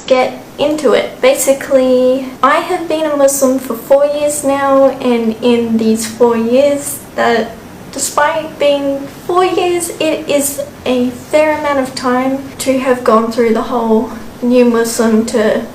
get into it. Basically, I have been a Muslim for 4 years now, and in these 4 years, that despite being 4 years, it is a fair amount of time to have gone through the whole new Muslim to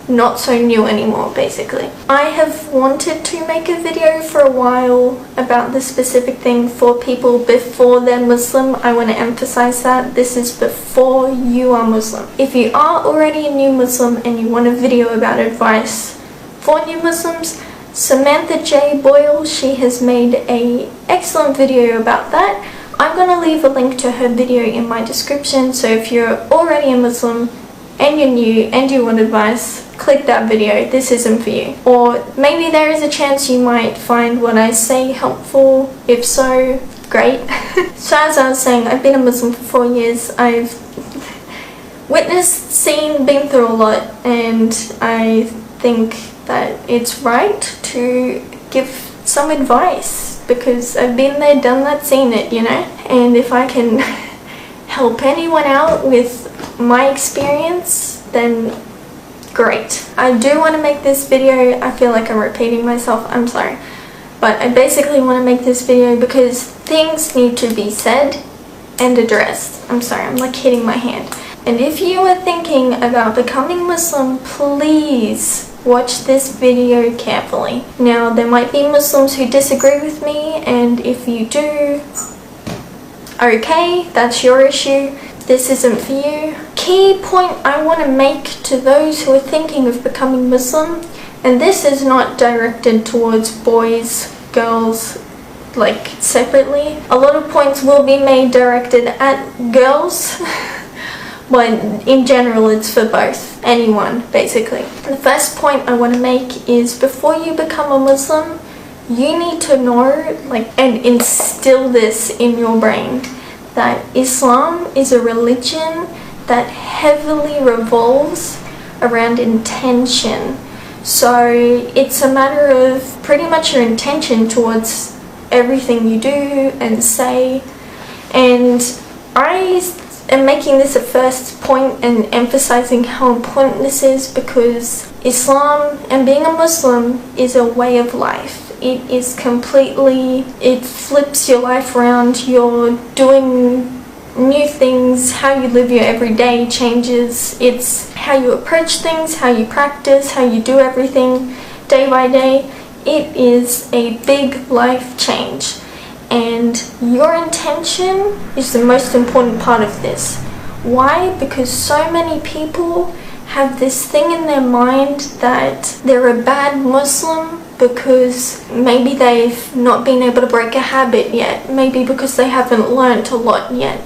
not so new anymore, basically. I have wanted to make a video for a while about this specific thing for people before they're Muslim. I want to emphasize that this is before you are Muslim. If you are already a new Muslim and you want a video about advice for new Muslims, Samantha J. Boyle, she has made an excellent video about that. I'm going to leave a link to her video in my description, so if you're already a Muslim and you're new and you want advice, click that video. This isn't for you. Or maybe there is a chance you might find what I say helpful. If so, great. So as I was saying, I've been a Muslim for 4 years. I've witnessed, seen, been through a lot, and I think that it's right to give some advice because I've been there, done that, seen it, you know? And if I can help anyone out with my experience, then great. I do want to make this video. I feel like I'm repeating myself, I'm sorry, but I basically want to make this video because things need to be said and addressed. I'm sorry, I'm like hitting my hand. And if you are thinking about becoming Muslim, please watch this video carefully. Now, there might be Muslims who disagree with me, and if you do, okay, that's your issue. This isn't for you. Key point I want to make to those who are thinking of becoming Muslim, and this is not directed towards boys, girls, like separately. A lot of points will be made directed at girls, but in general it's for both, anyone basically. The first point I want to make is before you become a Muslim, you need to know, like, and instill this in your brain, that Islam is a religion that heavily revolves around intention. So it's a matter of pretty much your intention towards everything you do and say. And I am making this a first point and emphasizing how important this is because Islam and being a Muslim is a way of life. It is completely, it flips your life around. You're doing new things, how you live your everyday changes. It's how you approach things, how you practice, how you do everything day by day. It is a big life change, and your intention is the most important part of this. Why? Because so many people have this thing in their mind that they're a bad Muslim because maybe they've not been able to break a habit yet, maybe because they haven't learnt a lot yet.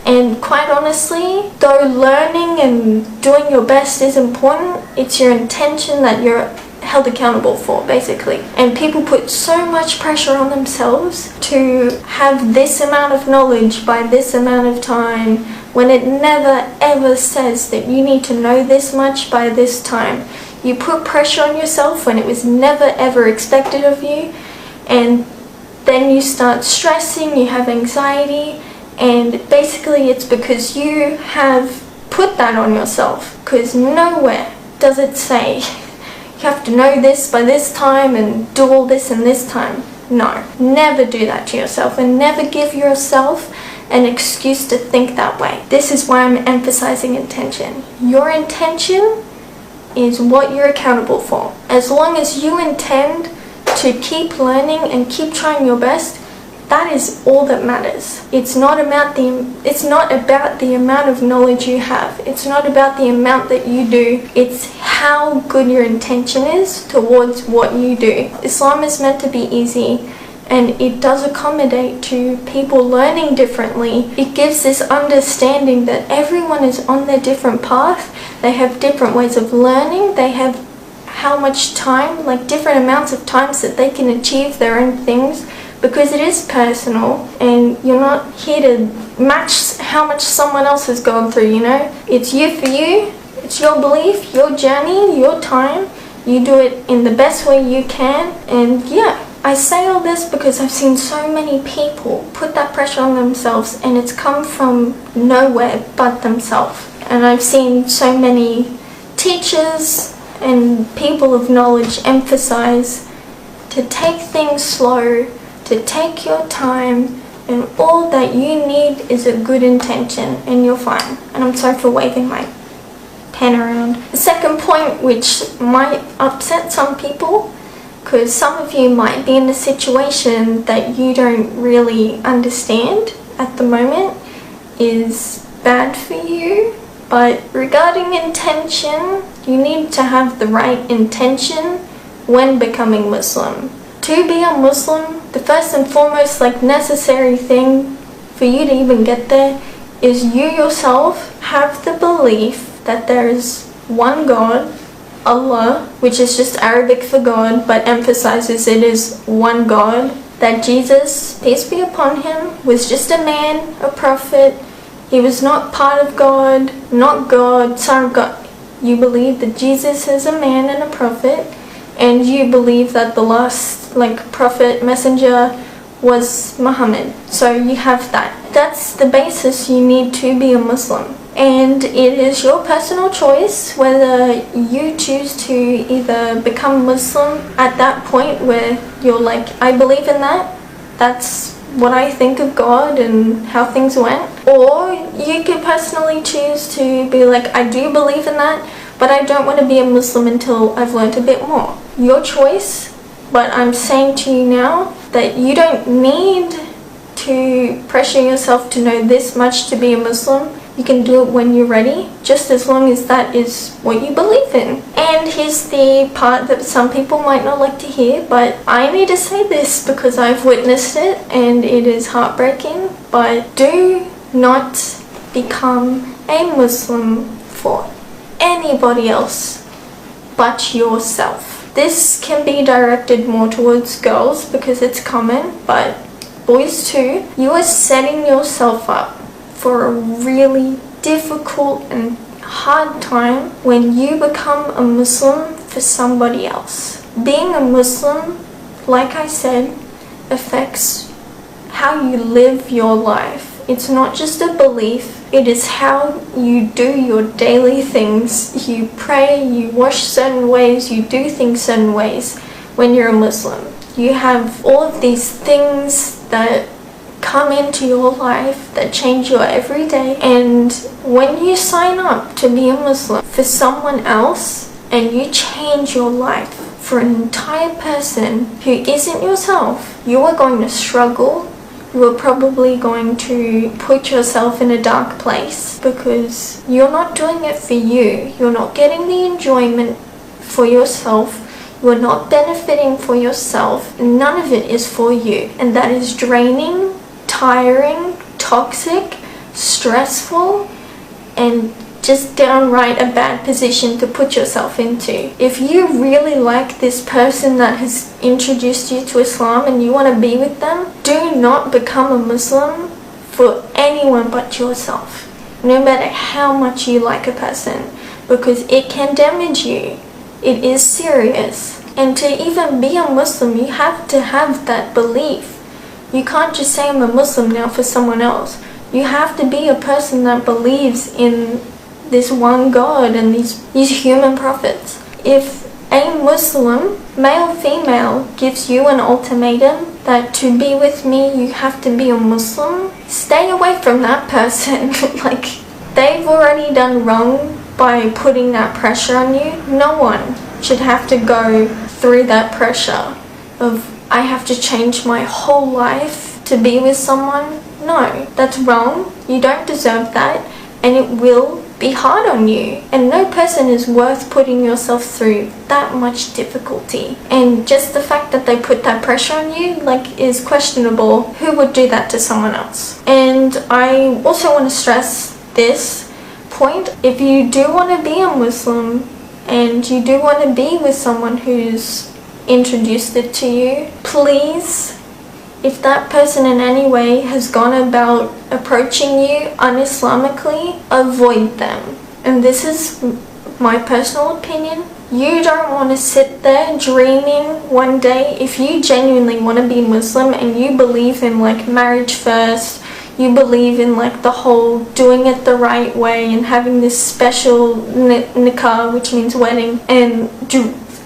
And quite honestly, though learning and doing your best is important, it's your intention that you're held accountable for, basically. And people put so much pressure on themselves to have this amount of knowledge by this amount of time, when it never ever says that you need to know this much by this time. You put pressure on yourself when it was never ever expected of you, and then you start stressing, you have anxiety, and basically it's because you have put that on yourself, because nowhere does it say you have to know this by this time and do all this in this time. No, never do that to yourself, and never give yourself an excuse to think that way. This is why I'm emphasizing intention. Your intention is what you're accountable for. As long as you intend to keep learning and keep trying your best, that is all that matters. It's not about the amount of knowledge you have. It's not about the amount that you do. It's how good your intention is towards what you do. Islam is meant to be easy, and it does accommodate to people learning differently. It gives this understanding that everyone is on their different path. They have different ways of learning. They have how much time, like different amounts of times that they can achieve their own things, because it is personal, and you're not here to match how much someone else has gone through, you know? It's you for you. It's your belief, your journey, your time. You do it in the best way you can, and yeah. I say all this because I've seen so many people put that pressure on themselves, and it's come from nowhere but themselves. And I've seen so many teachers and people of knowledge emphasize to take things slow, to take your time, and all that you need is a good intention and you're fine. And I'm sorry for waving my pen around. The second point, which might upset some people, because some of you might be in a situation that you don't really understand at the moment, is bad for you. But regarding intention, you need to have the right intention when becoming Muslim. To be a Muslim, the first and foremost necessary thing for you to even get there is you yourself have the belief that there is one God, Allah, which is just Arabic for God, but emphasizes it is one God, that Jesus, peace be upon him, was just a man, a prophet. He was not part of God, not God, son of God. You believe that Jesus is a man and a prophet, and you believe that the last prophet, messenger was Muhammad. So you have that. That's the basis you need to be a Muslim. And it is your personal choice whether you choose to either become Muslim at that point where you're I believe in that, that's what I think of God and how things went, or you could personally choose to be I do believe in that, but I don't want to be a Muslim until I've learned a bit more. Your choice, but I'm saying to you now that you don't need to pressure yourself to know this much to be a Muslim. You can do it when you're ready, just as long as that is what you believe in. And here's the part that some people might not like to hear, but I need to say this because I've witnessed it and it is heartbreaking. But do not become a Muslim for anybody else but yourself. This can be directed more towards girls because it's common, but boys too. You are setting yourself up for a really difficult and hard time when you become a Muslim for somebody else. Being a Muslim, like I said, affects how you live your life. It's not just a belief, it is how you do your daily things. You pray, you wash certain ways, you do things certain ways when you're a Muslim. You have all of these things that come into your life that change your everyday, and when you sign up to be a Muslim for someone else and you change your life for an entire person who isn't yourself, you are going to struggle. You are probably going to put yourself in a dark place because you're not doing it for you. You're not getting the enjoyment for yourself. You're not benefiting for yourself. None of it is for you, and that is draining, tiring, toxic, stressful, and just downright a bad position to put yourself into. If you really like this person that has introduced you to Islam and you want to be with them, do not become a Muslim for anyone but yourself, no matter how much you like a person, because it can damage you. It is serious. And to even be a Muslim, you have to have that belief. You can't just say I'm a Muslim now for someone else. You have to be a person that believes in this one God and these human prophets. If a Muslim, male, female, gives you an ultimatum that to be with me you have to be a Muslim, stay away from that person. They've already done wrong by putting that pressure on you. No one should have to go through that pressure of I have to change my whole life to be with someone. No, that's wrong. You don't deserve that, and it will be hard on you. And no person is worth putting yourself through that much difficulty. And just the fact that they put that pressure on you, is questionable. Who would do that to someone else? And I also want to stress this point. If you do want to be a Muslim and you do want to be with someone who's introduced it to you, please, if that person in any way has gone about approaching you un-Islamically, avoid them. And this is my personal opinion. You don't want to sit there dreaming one day, if you genuinely want to be Muslim and you believe in marriage first, you believe in like the whole doing it the right way and having this special nikah, which means wedding, and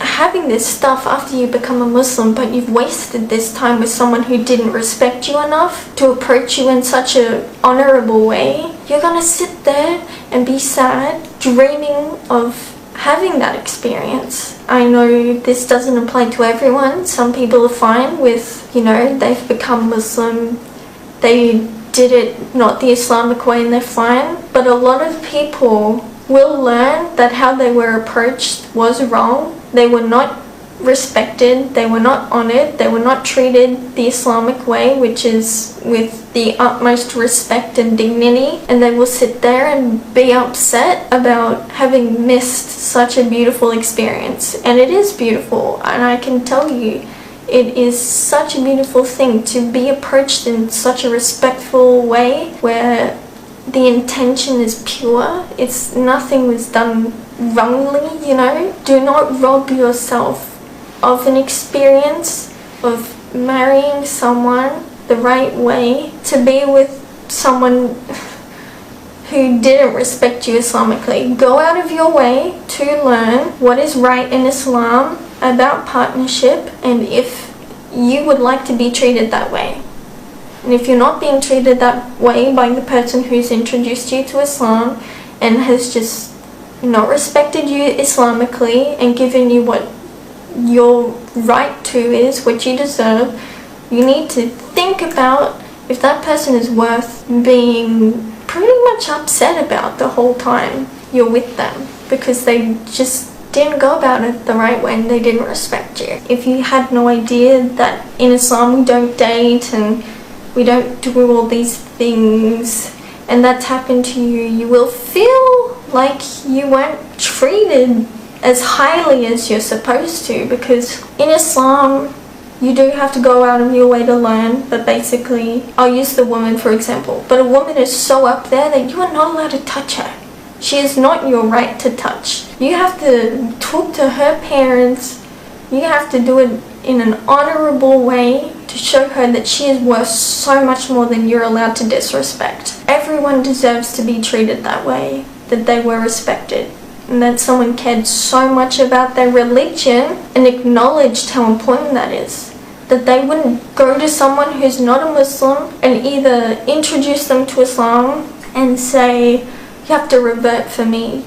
having this stuff after you become a Muslim, but you've wasted this time with someone who didn't respect you enough to approach you in such an honorable way, you're gonna sit there and be sad, dreaming of having that experience. I know this doesn't apply to everyone. Some people are fine with, they've become Muslim, they did it not the Islamic way and they're fine. But a lot of people will learn that how they were approached was wrong. They were not respected, they were not honored, they were not treated the Islamic way, which is with the utmost respect and dignity, and they will sit there and be upset about having missed such a beautiful experience. And it is beautiful, and I can tell you, it is such a beautiful thing to be approached in such a respectful way where the intention is pure. It's nothing was done wrongly, Do not rob yourself of an experience of marrying someone the right way, to be with someone who didn't respect you Islamically. Go out of your way to learn what is right in Islam about partnership, and if you would like to be treated that way. And if you're not being treated that way by the person who's introduced you to Islam and has just not respected you Islamically and given you what your right to is, what you deserve, you need to think about if that person is worth being pretty much upset about the whole time you're with them, because they just didn't go about it the right way and they didn't respect you. If you had no idea that in Islam we don't date and we don't do all these things, and that's happened to you, you will feel like you weren't treated as highly as you're supposed to, because in Islam you do have to go out of your way to learn that basically, I'll use the woman for example, but a woman is so up there that you are not allowed to touch her. She is not your right to touch. You have to talk to her parents, you have to do it in an honorable way to show her that she is worth so much more than you're allowed to disrespect. Everyone deserves to be treated that way, that they were respected, and that someone cared so much about their religion and acknowledged how important that is. That they wouldn't go to someone who's not a Muslim and either introduce them to Islam and say, you have to revert for me,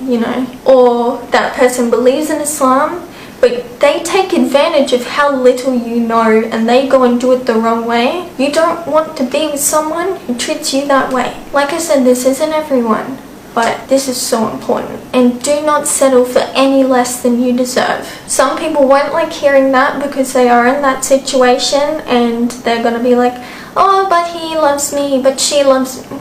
or that person believes in Islam, but they take advantage of how little you know and they go and do it the wrong way. You don't want to be with someone who treats you that way. Like I said, this isn't everyone, but this is so important. And do not settle for any less than you deserve. Some people won't like hearing that because they are in that situation and they're going to be like, oh, but he loves me, but she loves me.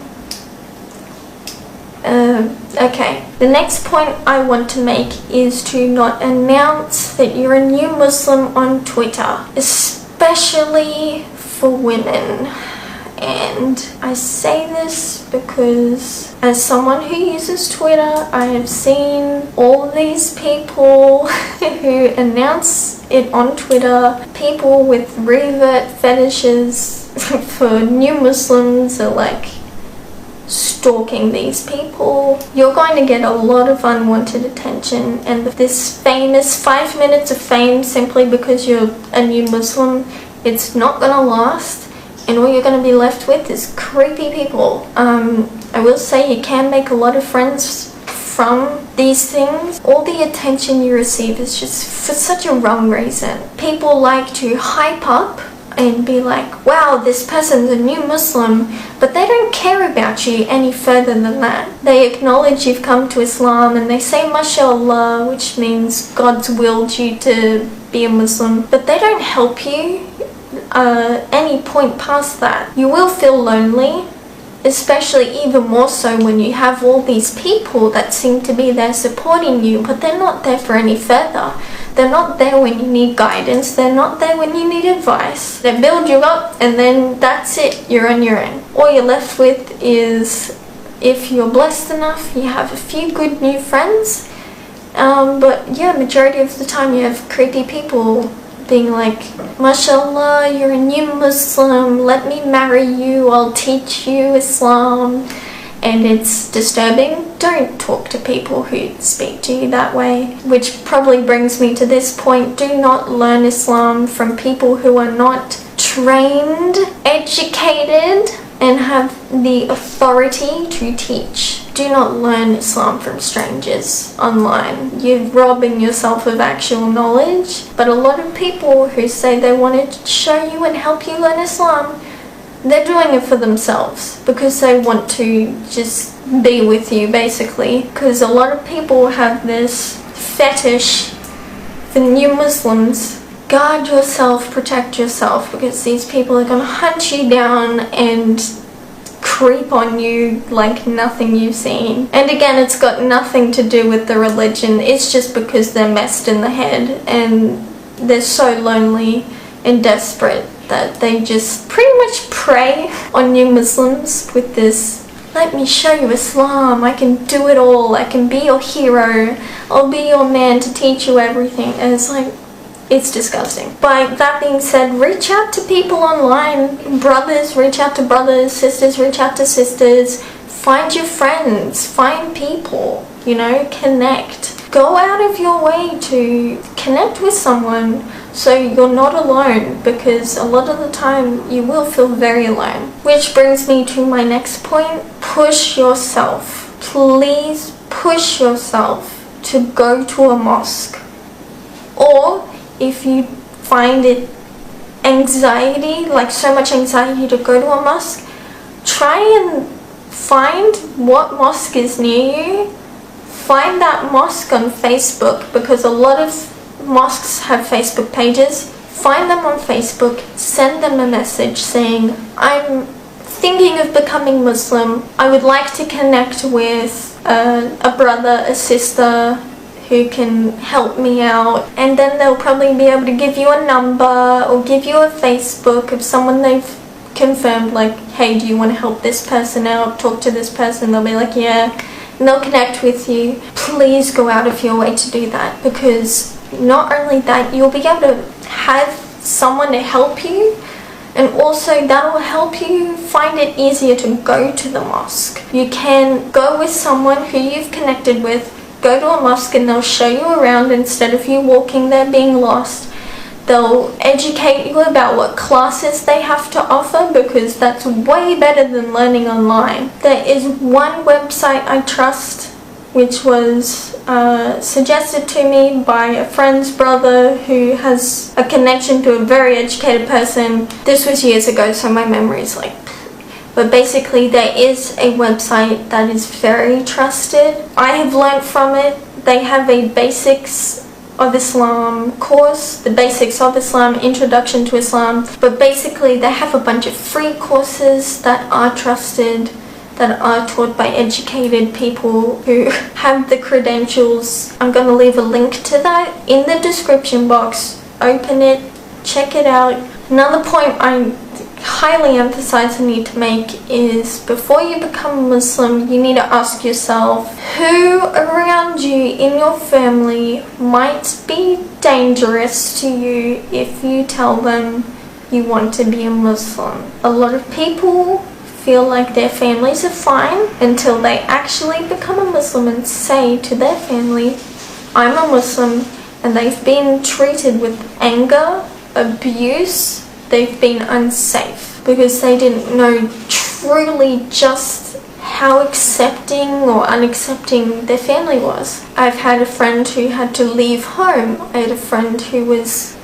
Okay, the next point I want to make is to not announce that you're a new Muslim on Twitter, especially for women. And I say this because as someone who uses Twitter, I have seen all these people who announce it on Twitter. People with revert fetishes for new Muslims are like stalking these people. You're going to get a lot of unwanted attention, and this famous 5 minutes of fame simply because you're a new Muslim, it's not going to last, and all you're going to be left with is creepy people. I will say you can make a lot of friends from these things. All the attention you receive is just for such a wrong reason. People like to hype up and be like, wow, this person's a new Muslim, but they don't care about you any further than that. They acknowledge you've come to Islam and they say mashallah, which means God's willed you to be a Muslim, but they don't help you any point past that. You will feel lonely, especially even more so when you have all these people that seem to be there supporting you, but they're not there for any further. They're not there when you need guidance. They're not there when you need advice. They build you up and then that's it. You're on your own. All you're left with is, if you're blessed enough, you have a few good new friends. But yeah, majority of the time you have creepy people being like, mashallah, you're a new Muslim, let me marry you, I'll teach you Islam. And it's disturbing. Don't talk to people who speak to you that way. Which probably brings me to this point. Do not learn Islam from people who are not trained, educated, and have the authority to teach. Do not learn Islam from strangers online. You're robbing yourself of actual knowledge. But a lot of people who say they want to show you and help you learn Islam, they're doing it for themselves because they want to just be with you, basically. Because a lot of people have this fetish for new Muslims. Guard yourself, protect yourself, because these people are going to hunt you down and creep on you like nothing you've seen. And again, it's got nothing to do with the religion. It's just because they're messed in the head and they're so lonely and desperate that they just pretty much prey on new Muslims with this, let me show you Islam, I can do it all, I can be your hero, I'll be your man to teach you everything. And it's like, it's disgusting. By that being said, reach out to people online. Brothers, reach out to brothers. Sisters, reach out to sisters. Find your friends, find people, connect. Go out of your way to connect with someone so you're not alone, because a lot of the time you will feel very alone. Which brings me to my next point. Push yourself. Please push yourself to go to a mosque. Or if you find it anxiety, like so much anxiety to go to a mosque, try and find what mosque is near you. Find that mosque on Facebook, because a lot of mosques have Facebook pages. Find them on Facebook, send them a message saying, I'm thinking of becoming Muslim. I would like to connect with a brother, a sister who can help me out. And then they'll probably be able to give you a number or give you a Facebook of someone they've confirmed, like, hey, do you want to help this person out? Talk to this person. They'll be like, yeah. And they'll connect with you. Please go out of your way to do that, because not only that, you'll be able to have someone to help you, and also that will help you find it easier to go to the mosque. You can go with someone who you've connected with, go to a mosque, and they'll show you around instead of you walking there being lost. They'll educate you about what classes they have to offer, because that's way better than learning online. There is one website I trust, which was suggested to me by a friend's brother who has a connection to a very educated person. This was years ago, so my memory is like... But basically, there is a website that is very trusted. I have learned from it. They have a Basics of Islam course, the Basics of Islam, Introduction to Islam. But basically, they have a bunch of free courses that are trusted, that are taught by educated people who have the credentials. I'm going to leave a link to that in the description box. Open it, check it out. Another point I highly emphasize and need to make is, before you become a Muslim, you need to ask yourself who around you in your family might be dangerous to you if you tell them you want to be a Muslim. A lot of people feel like their families are fine until they actually become a Muslim and say to their family, I'm a Muslim, and they've been treated with anger, abuse, they've been unsafe because they didn't know truly just how accepting or unaccepting their family was. I've had a friend who had to leave home. I had a friend who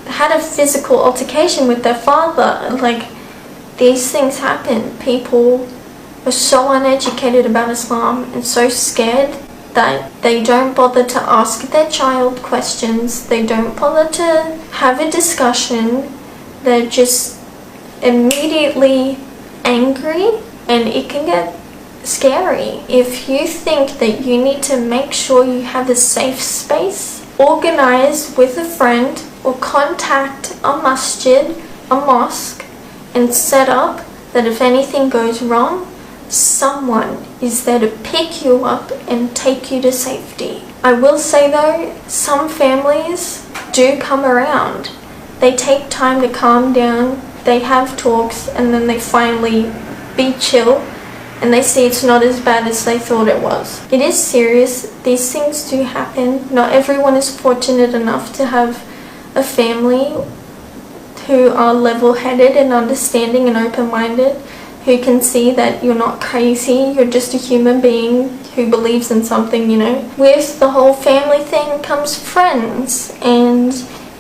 had a physical altercation with their father. Like, these things happen. People are so uneducated about Islam and so scared that they don't bother to ask their child questions. They don't bother to have a discussion. They're just immediately angry, and it can get scary. If you think that you need to make sure you have a safe space, organize with a friend or contact a masjid, a mosque, and set up that if anything goes wrong, someone is there to pick you up and take you to safety. I will say though, some families do come around. They take time to calm down, they have talks, and then they finally be chill, and they see it's not as bad as they thought it was. It is serious. These things do happen. Not everyone is fortunate enough to have a family who are level-headed and understanding and open-minded, who can see that you're not crazy, you're just a human being who believes in something, you know. With the whole family thing comes friends, and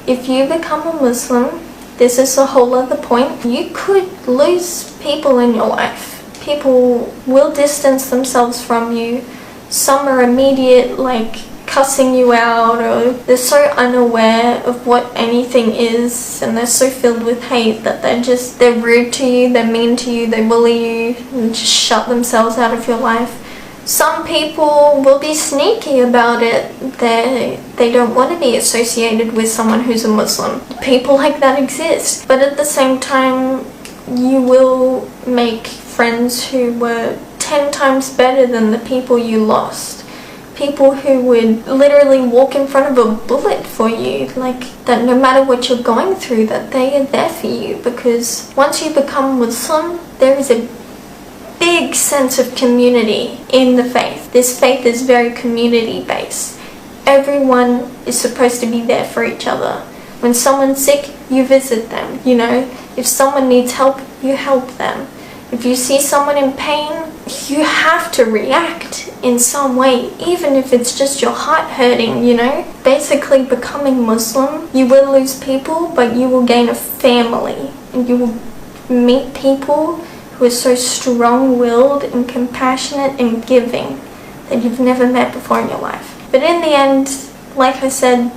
if you become a Muslim, this is a whole other point, you could lose people in your life. People will distance themselves from you. Some are immediate, like cussing you out, or they're so unaware of what anything is, and they're so filled with hate that they're rude to you, they're mean to you, they bully you, and just shut themselves out of your life. Some people will be sneaky about it. They don't want to be associated with someone who's a Muslim. People like that exist. But at the same time, you will make friends who were 10 times better than the people you lost. People who would literally walk in front of a bullet for you, like that no matter what you're going through, that they are there for you. Because once you become Muslim, there is a big sense of community in the faith. This faith is very community based. Everyone is supposed to be there for each other. When someone's sick, you visit them, you know. If someone needs help, you help them. If you see someone in pain, you have to react in some way, even if it's just your heart hurting, you know. Basically, becoming Muslim, you will lose people, but you will gain a family, and you will meet people who are so strong-willed and compassionate and giving that you've never met before in your life. But in the end, like I said,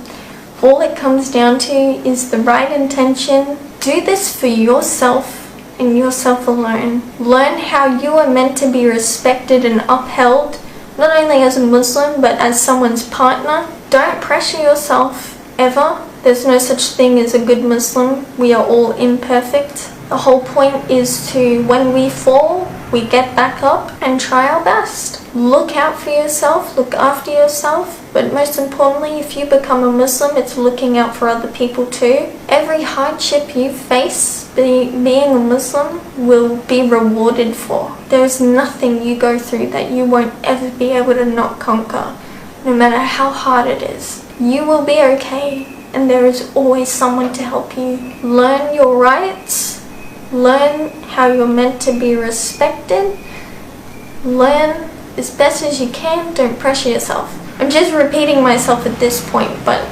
all it comes down to is the right intention. Do this for yourself and yourself alone. Learn how you are meant to be respected and upheld, not only as a Muslim, but as someone's partner. Don't pressure yourself, ever. There's no such thing as a good Muslim. We are all imperfect. The whole point is to, when we fall, we get back up and try our best. Look out for yourself, look after yourself, but most importantly, if you become a Muslim, it's looking out for other people too. Every hardship you face, being a Muslim, will be rewarded for. There is nothing you go through that you won't ever be able to not conquer, no matter how hard it is. You will be okay, and there is always someone to help you. Learn your rights. Learn how you're meant to be respected. Learn as best as you can. Don't pressure yourself. I'm just repeating myself at this point, but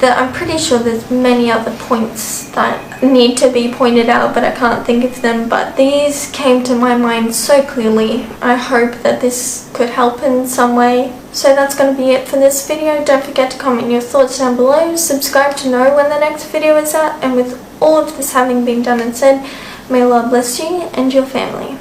I'm pretty sure there's many other points that need to be pointed out, but I can't think of them. But these came to my mind so clearly. I hope that this could help in some way. So that's going to be it for this video. Don't forget to comment your thoughts down below. Subscribe to know when the next video is out. And with all of this having been done and said, may Allah bless you and your family.